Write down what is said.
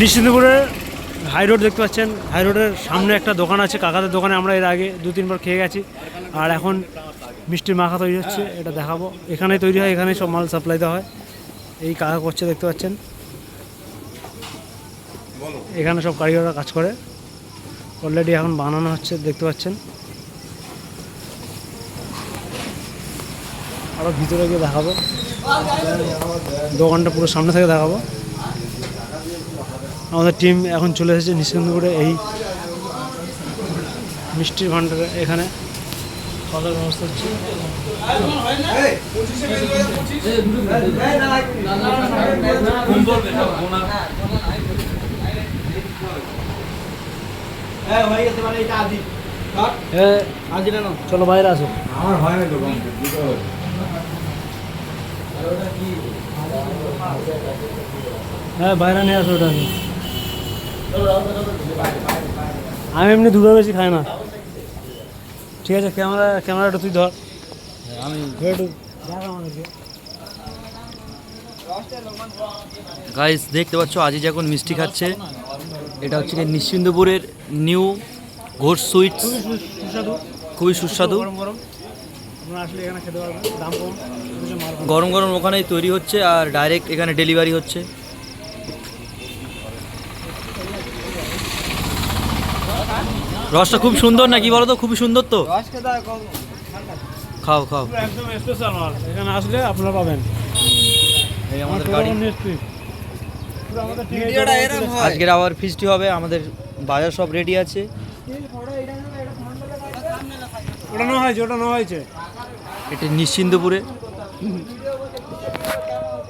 নিশ্চিন্তপুরের high road দেখতে পাচ্ছেন। High রোডের সামনে একটা দোকান আছে, কাকাদের দোকানে আমরা এর আগে 2-3 বার খেয়ে গেছি। আর এখন মিষ্টির মাখা তৈরি হচ্ছে, এটা দেখাবো। এখানেই তৈরি হয়, এখানেই সব মাল সাপ্লাই দেওয়া হয়। এই কাকা করছে দেখতে পাচ্ছেন, এখানে সব কারিগররা কাজ করে। অলরেডি এখন বানানো হচ্ছে দেখতে পাচ্ছেন। আরও ভিতরে গিয়ে দেখাবো, দোকানটা পুরো সামনে থেকে দেখাবো। আমাদের টিম এখন চলে এসেছে নিশ্চিন্তপুরে এই মিষ্টির ভান্ডারে। এখানে খাওয়ার ব্যবস্থা হচ্ছে। চলো বাইরে আসো। আমার হয় না দোকান। হ্যাঁ বাইরে নিয়ে আসো ওটা। আমি এমনি দুধ বেশি খাই না। ঠিক আছে, ক্যামেরাটা তুই ধর। আমি গাইস দেখতে পাচ্ছ আজিজ এখন মিষ্টি খাচ্ছে। এটা হচ্ছে নিশ্চিন্তপুরের নিউ ঘোষ সুইটস, খুবই সুস্বাদু। গরম গরম ওখানেই তৈরি হচ্ছে আর ডাইরেক্ট এখানে ডেলিভারি হচ্ছে। রসটা খুব সুন্দর নাকি বলো তো? খুবই সুন্দর তো। খাও খাও। একদম স্পেশাল মাল, এখানে আসলে আপনারা পাবেন। এই আমাদের গাড়ি। আজকের আবার ফিস্টি হবে, আমাদের বাজার সব রেডি আছে। ওটা নেওয়া হয়েছে, ওটা নেওয়া হয়েছে। এটা নিশ্চিন্তপুরে